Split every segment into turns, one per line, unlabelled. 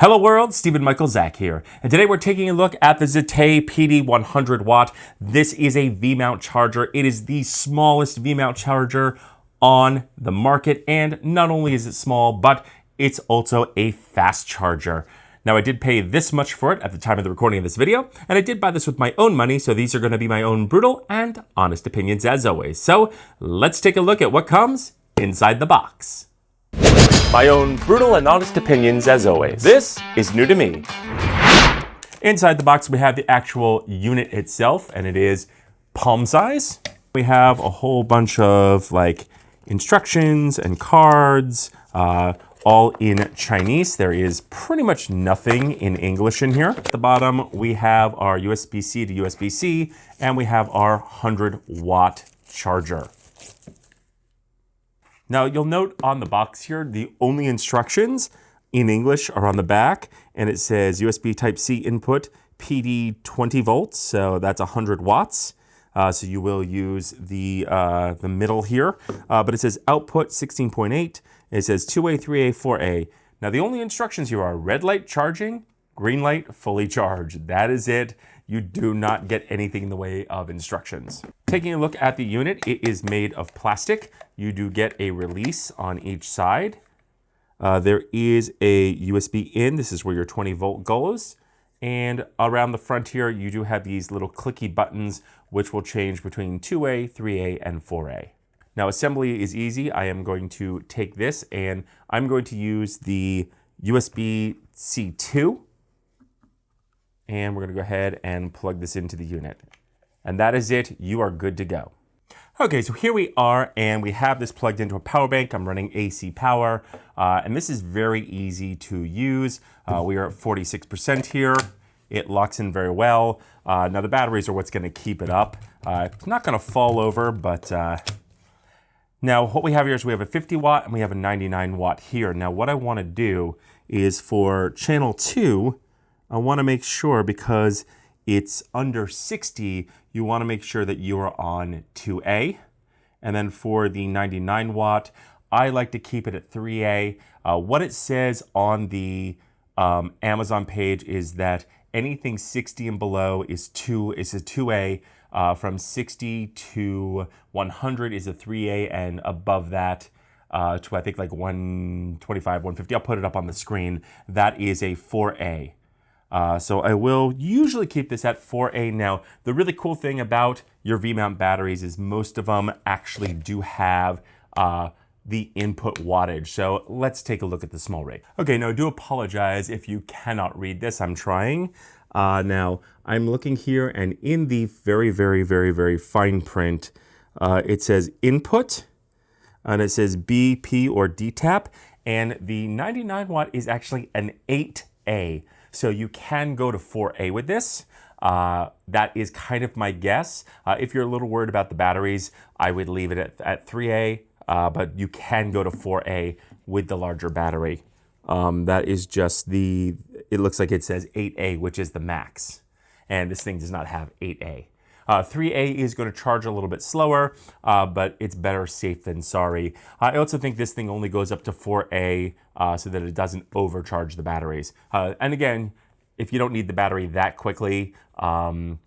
Hello world, Stephen Michael Zach here, and today we're taking a look at the Zitay PD 100 watt. This is a V-mount charger. It is the smallest V-mount charger on the market, and not only is it small, but it's also a fast charger. Now I did pay this much for it at the time of the recording of this video, and I did buy this with my own money, so these are going to be my own brutal and honest opinions as always. So let's take a look at what comes inside the box. My own brutal and honest opinions as always. This is new to me. Inside the box we have the actual unit itself, and it is palm size. We have a whole bunch of instructions and cards, all in Chinese. There is pretty much nothing in English in here. At the bottom we have our USB-C to USB-C, and we have our 100-watt charger. Now you'll note on the box here, the only instructions in English are on the back, and it says USB Type-C input, PD 20 volts, so that's 100 watts. So you will use the middle here, but it says output 16.8. It says 2A, 3A, 4A. Now the only instructions here are red light charging, green light fully charged. That is it. You do not get anything in the way of instructions. Taking a look at the unit, it is made of plastic. You do get a release on each side. There is a USB in. This is where your 20 volt goes. And around the front here, you do have these little clicky buttons, which will change between 2A, 3A, and 4A. Now assembly is easy. I am going to take this and I'm going to use the USB-C 2. And we're gonna go ahead and plug this into the unit. And that is it, you are good to go. Okay, so here we are, and we have this plugged into a power bank. I'm running AC power, and this is very easy to use. We are at 46% here. It locks in very well. Now the batteries are what's gonna keep it up. It's not gonna fall over, but now what we have here is we have a 50 watt and we have a 99 watt here. Now what I wanna do is for channel 2, I want to make sure, because it's under 60, you want to make sure that you are on 2A. And then for the 99 watt, I like to keep it at 3A. What it says on the Amazon page is that anything 60 and below is a 2A. From 60 to 100 is a 3A, and above that to I think like 125, 150, I'll put it up on the screen, that is a 4A. So I will usually keep this at 4A. Now, the really cool thing about your V-mount batteries is most of them actually do have the input wattage. So let's take a look at the small rig. Okay, now I do apologize if you cannot read this. I'm trying. Now, I'm looking here, and in the very, very, very, very fine print, it says input, and it says B, P, or D tap, and the 99 watt is actually an 8A. So you can go to 4A with this. That is kind of my guess. If you're a little worried about the batteries, I would leave it at 3A, but you can go to 4A with the larger battery. That is just it looks like it says 8A, which is the max. And this thing does not have 8A. 3A is going to charge a little bit slower, but it's better safe than sorry. I also think this thing only goes up to 4A so that it doesn't overcharge the batteries. And again, if you don't need the battery that quickly, then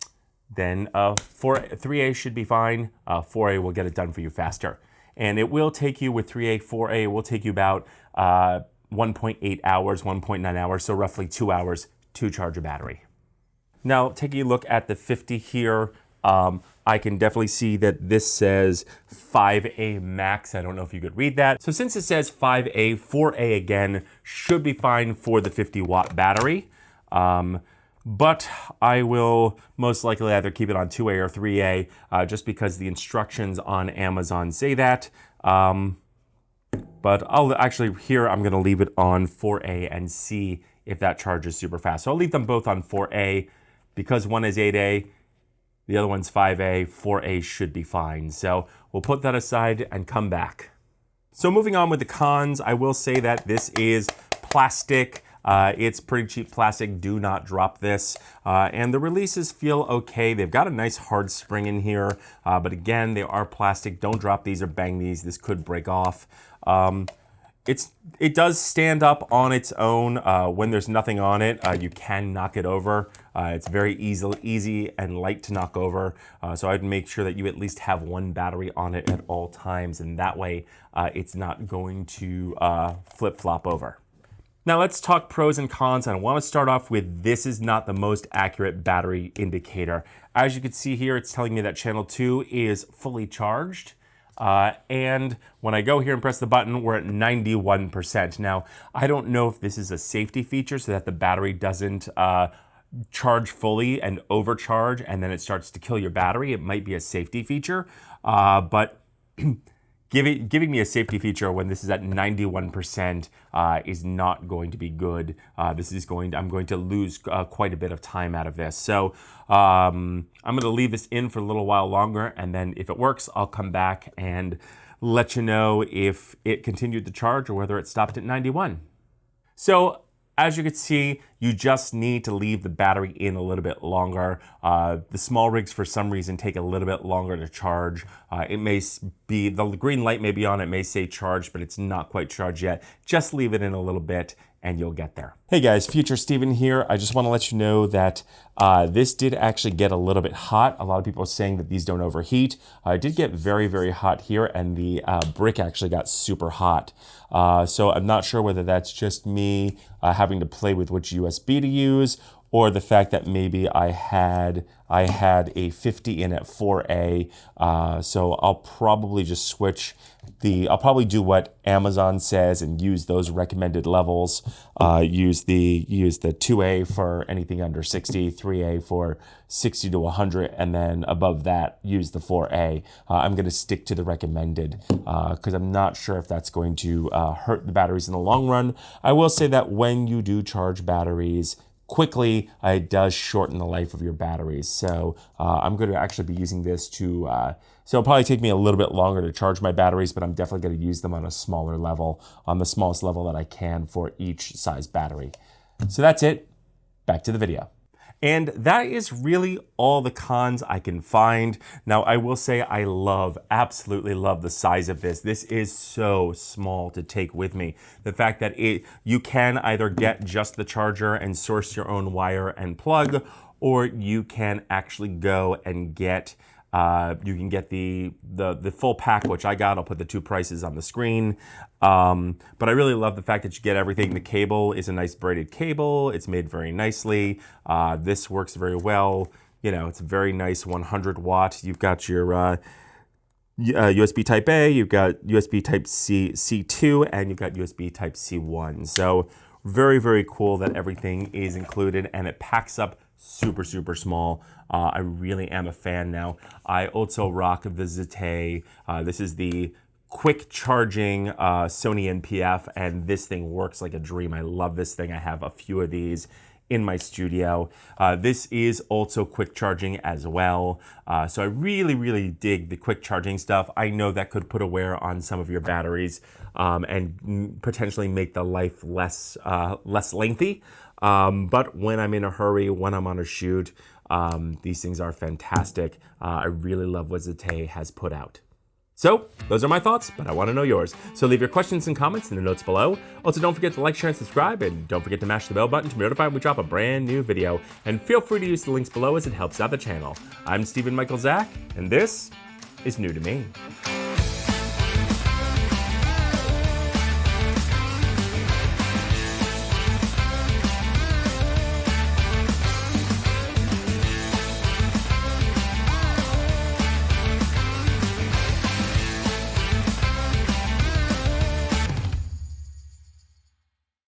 3A should be fine. 4A will get it done for you faster. And it will take you, with 3A, 4A, it will take you about 1.8 hours, 1.9 hours, so roughly 2 hours to charge a battery. Now, taking a look at the 50 here, I can definitely see that this says 5A max. I don't know if you could read that. So since it says 5A, 4A again should be fine for the 50 watt battery. But I will most likely either keep it on 2A or 3A just because the instructions on Amazon say that. But I'll actually, here I'm gonna leave it on 4A and see if that charges super fast. So I'll leave them both on 4A because one is 8A, the other one's 5A, 4A should be fine. So we'll put that aside and come back. So moving on with the cons, I will say that this is plastic. It's pretty cheap plastic, do not drop this. And the releases feel okay. They've got a nice hard spring in here, but again, they are plastic. Don't drop these or bang these. This could break off. it does stand up on its own. When there's nothing on it, you can knock it over. It's very easy and light to knock over. So I'd make sure that you at least have one battery on it at all times, and that way it's not going to flip-flop over. Now let's talk pros and cons, and I want to start off with this is not the most accurate battery indicator. As you can see here, it's telling me that channel 2 is fully charged. And when I go here and press the button, we're at 91%. Now, I don't know if this is a safety feature so that the battery doesn't charge fully and overcharge and then it starts to kill your battery. It might be a safety feature, but giving me a safety feature when this is at 91% is not going to be good. I'm going to lose quite a bit of time out of this. So I'm going to leave this in for a little while longer, and then if it works, I'll come back and let you know if it continued to charge or whether it stopped at 91. So as you can see, you just need to leave the battery in a little bit longer. The small rigs, for some reason, take a little bit longer to charge. It may be, the green light may be on, it may say charged, but it's not quite charged yet. Just leave it in a little bit and you'll get there. Hey guys, Future Steven here. I just want to let you know that this did actually get a little bit hot. A lot of people are saying that these don't overheat. It did get very, very hot here, and the brick actually got super hot. So I'm not sure whether that's just me having to play with which USB to use, or the fact that maybe I had a 50 in at 4A. So I'll probably just switch I'll probably do what Amazon says and use those recommended levels. Use the 2A for anything under 60, 3A for 60 to 100, and then above that, use the 4A. I'm going to stick to the recommended because I'm not sure if that's going to hurt the batteries in the long run. I will say that when you do charge batteries quickly, it does shorten the life of your batteries. So I'm going to actually be using this to, so it'll probably take me a little bit longer to charge my batteries, but I'm definitely going to use them on a smaller level, on the smallest level that I can for each size battery. So that's it. Back to the video. And that is really all the cons I can find. Now, I will say I absolutely love the size of this. This is so small to take with me. The fact that you can either get just the charger and source your own wire and plug, or you can actually go and get you can get the full pack, which I got. I'll put the two prices on the screen. But I really love the fact that you get everything. The cable is a nice braided cable. It's made very nicely. This works very well. You know, it's a very nice 100 watt. You've got your USB Type A, you've got USB Type C2, and you've got USB Type C1. So very, very cool that everything is included, and it packs up super, super small. I really am a fan now. I also rock the Zitay. This is the quick charging Sony NPF, and this thing works like a dream. I love this thing. I have a few of these in my studio. This is also quick charging as well. So I really, really dig the quick charging stuff. I know that could put a wear on some of your batteries and potentially make the life less lengthy. But when I'm in a hurry, when I'm on a shoot, these things are fantastic. I really love what Zitay has put out. So, those are my thoughts, but I want to know yours. So leave your questions and comments in the notes below. Also, don't forget to like, share, and subscribe, and don't forget to mash the bell button to be notified when we drop a brand new video. And feel free to use the links below as it helps out the channel. I'm Stephen Michael Zach, and this is new to me.